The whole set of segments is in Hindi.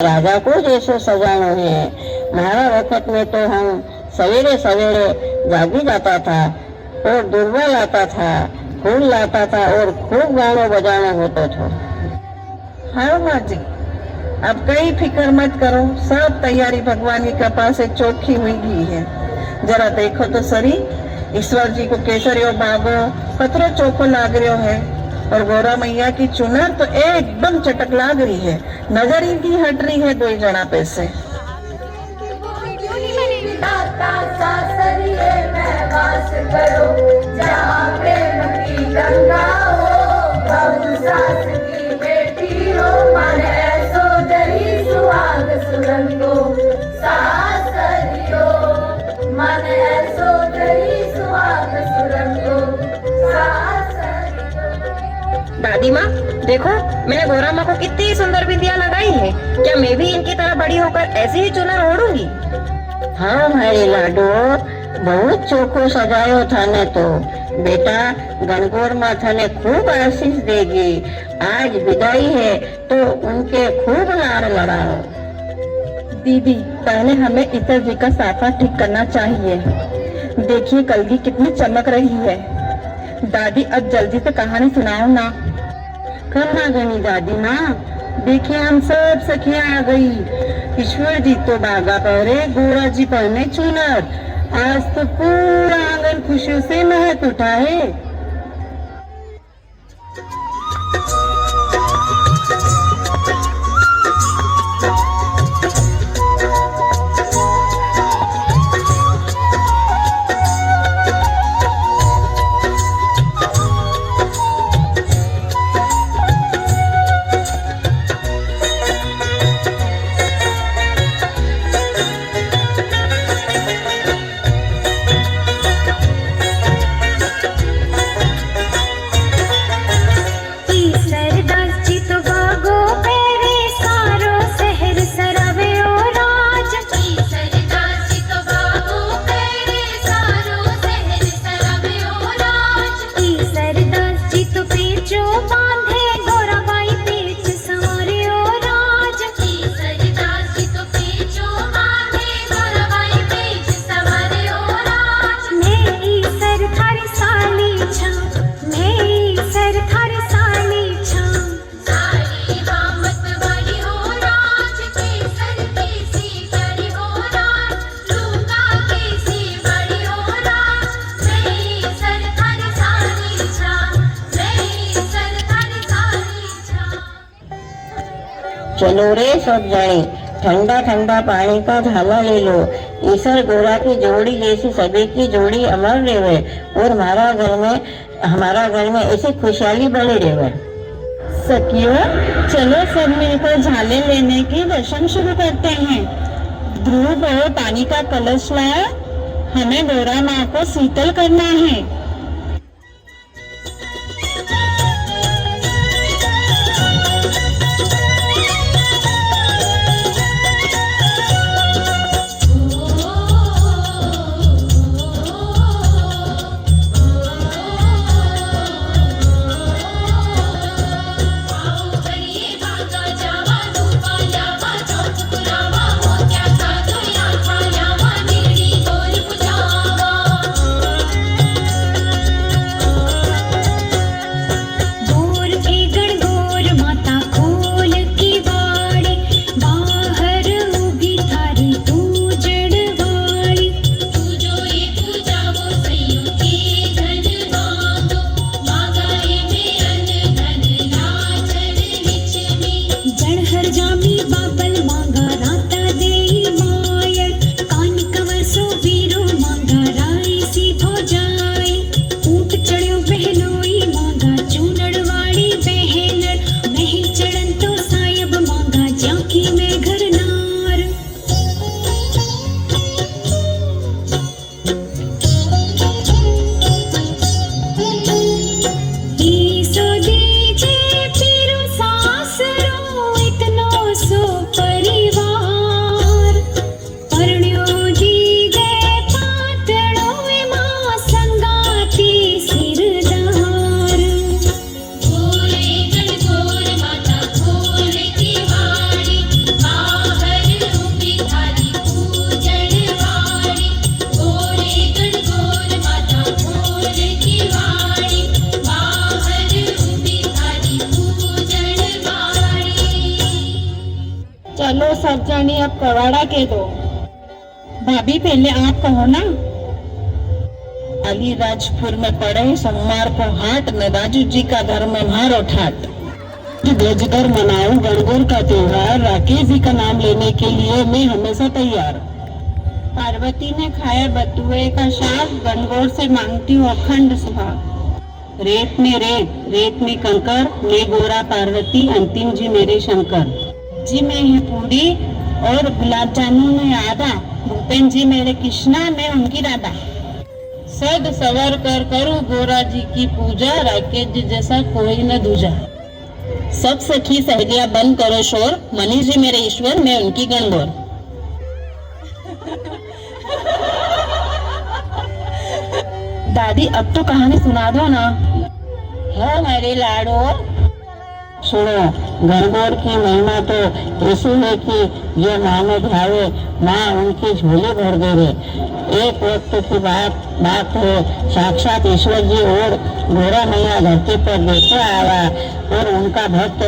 राजा को जैसे सजाना है। मारा वक्त में तो हम सवेरे सवेरे जागी जाता था और दुर्वा लाता था, फूल लाता था और खूब गाना बजाना होता था। हाँ माँ जी, अब कई फिक्र मत करो, सब तैयारी भगवान की कृपा से चौखी हुई गई है। जरा देखो तो सरी, ईश्वर जी को केसरियो बागो पत्रो चौको लाग रही है और गौरा मैया की चुनर तो एकदम चटक लाग रही है। नजर ही हट रही है दो जना पे से। दादी माँ देखो, मैंने गौरा माँ को कितनी सुंदर बिंदिया लगाई है। क्या मैं भी इनकी तरह बड़ी होकर ऐसी ही चुनर ओढ़ूंगी? हाँ मेरे लाडो, बहुत चोखो सजायो था ने तो। बेटा, गणगौर माँ थाने खूब आशीष देगी। आज विदाई है तो उनके खूब लाड़ लड़ाओ। दीदी, पहले हमें इतर जी का साफा ठीक करना चाहिए। देखिए कलगी कितनी चमक रही है। दादी अब जल्दी से कहानी सुनाओ ना। करना गनी दादी माँ, देखिए हम सब सखियां आ गई। ईश्वर जी तो बागा पहरे, गोरा जी पहने चुनर। आज तो पूरा आंगन खुशियों से महक उठा है। चलो रे सब जाने, ठंडा ठंडा पानी का झाला ले लो। ईश्वर गोरा की जोड़ी जैसी सभी की जोड़ी अमर रहे और हमारा घर में ऐसी खुशहाली बनी रहे। सखियों, चलो सब मिलकर झाले लेने की रस्म शुरू करते हैं। ध्रुव और पानी का कलश लाया, हमें गौरा माँ को शीतल करना है। सो चलो सब जनी अब कवाड़ा के दो। भाभी पहले आप कहो ना। अलीराजपुर में पड़े सोमवार को हाट में राजू जी का घर में मारो ठाट। भेजकर मनाऊं गणगौर का त्योहार, राकेश जी का नाम लेने के लिए मैं हमेशा तैयार। पार्वती ने खाया बटुए का शाक, गणगौर से मांगती हूँ अखंड सुहाग। रेत में रेत, रेत में कंकर, मैं गोरा पार्वती, अंतिम जी मेरे शंकर। जी मैं है पूरी और गुलाब जामुन है आधा, भूपेन जी मेरे कृष्णा, मैं उनकी राधा। सद सवर कर करूँ गोरा जी की पूजा, राकेश जी जैसा कोई न दूजा। सब सखी सहेलियां बंद करो शोर, मनीष जी मेरे ईश्वर, मैं उनकी गणगौर। दादी अब तो कहानी सुना दो ना। हाँ मेरे लाडो, सुनो, गणगौर की महिमा तो ऐसी है कि जो माँ में ध्यावे माँ उनकी झोली भर देवे। एक वक्त की बात है, साक्षात ईश्वर जी और गोरा मैया धरती पर देखने आया और उनका भक्त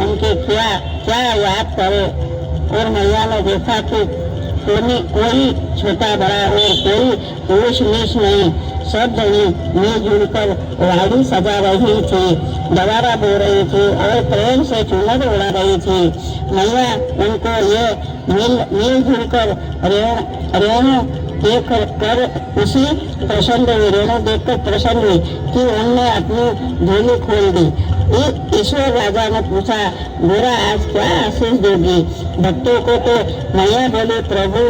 उनके क्या क्या याद करे। और मैया ने देखा कि कोई छोटा बड़ा और कोई ऊंच नीच नहीं, सब जनी मिलजुल कर वाड़ी सजा रही थी, दवारा बो रही थी और प्रेम से चुनर उड़ा रही थी। मैया उनको ये मिलजुल कर रेणु देख कर उसी प्रसन्न हुई, रेणु देख कर प्रसन्न हुई कि उनने अपनी झोली खोल दी। ईश्वर राजा ने पूछा, गोरा आज क्या आशीष देगी? भक्तों को तो मैया बोली, प्रभु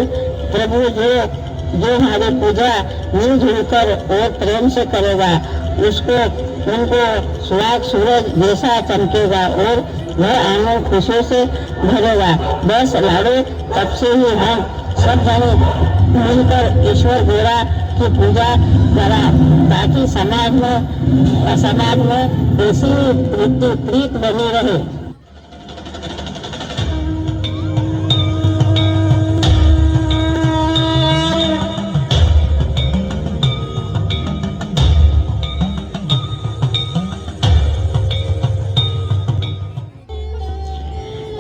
जो हमारी पूजा मिलजुल कर और प्रेम से करेगा उनको सुहाग सूरज जैसा चमकेगा और वह आनंद खुशियों से भरेगा। बस लाडो, तब से ही हम सब जने मिलकर ईश्वर गोरा की पूजा करा ताकि समाज में ऐसी प्रीत बनी रहे।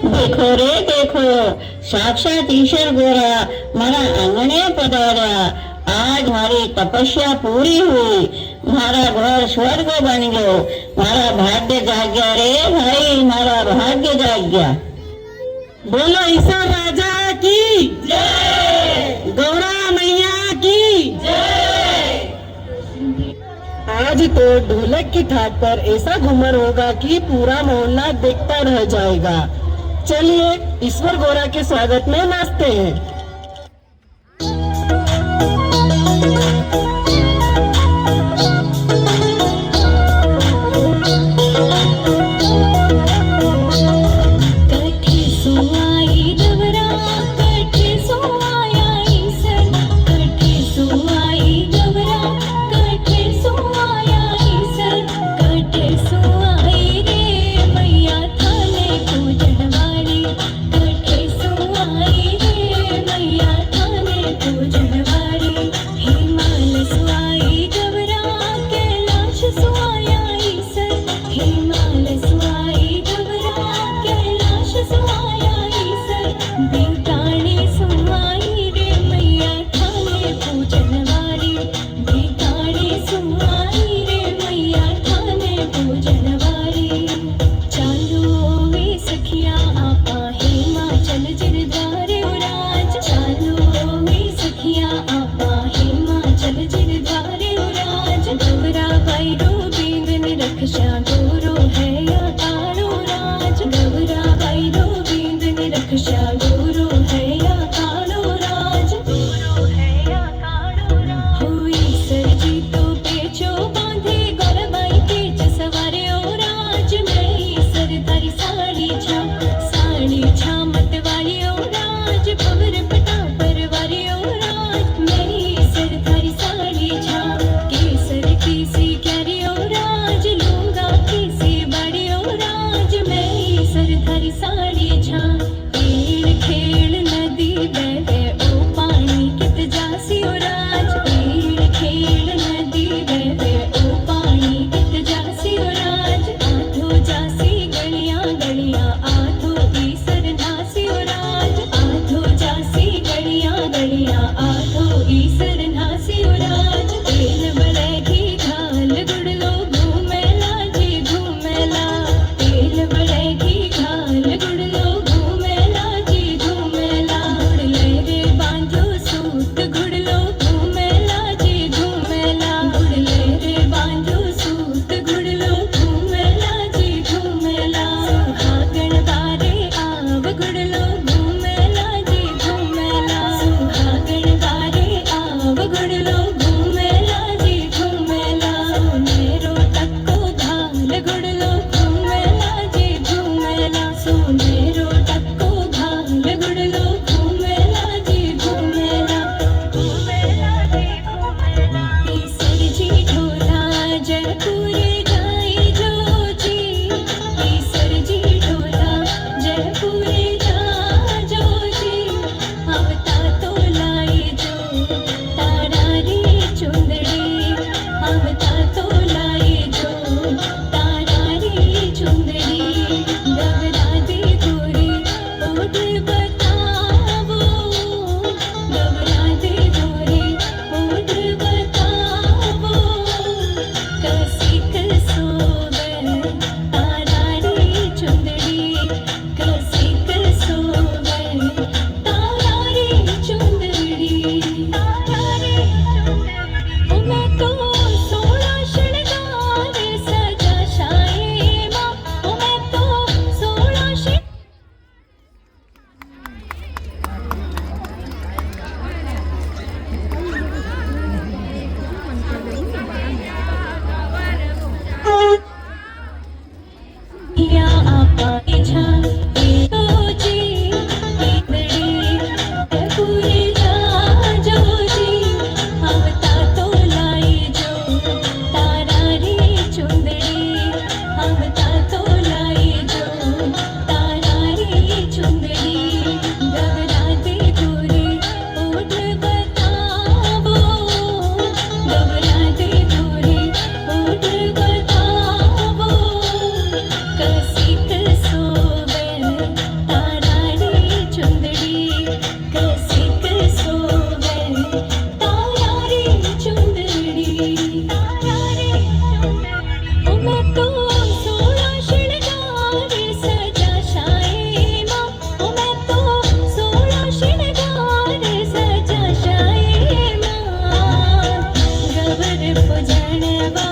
देखो रे देखो, साक्षात ईश्वर गोरा मारा आंगणे पधारा। आज मारी तपस्या पूरी हुई, मारा घर स्वर्ग बन गयो, मारा भाग्य जाग्या रे भाई, मारा भाग्य जाग्या। बोलो ईश्वर राजा की जय, गौरा मैया की जय। आज तो ढोलक की ठाट पर ऐसा घूमर होगा कि पूरा मोहल्ला देखता रह जाएगा। चलिए ईश्वर गोरा के स्वागत में नाचते हैं। सजनवा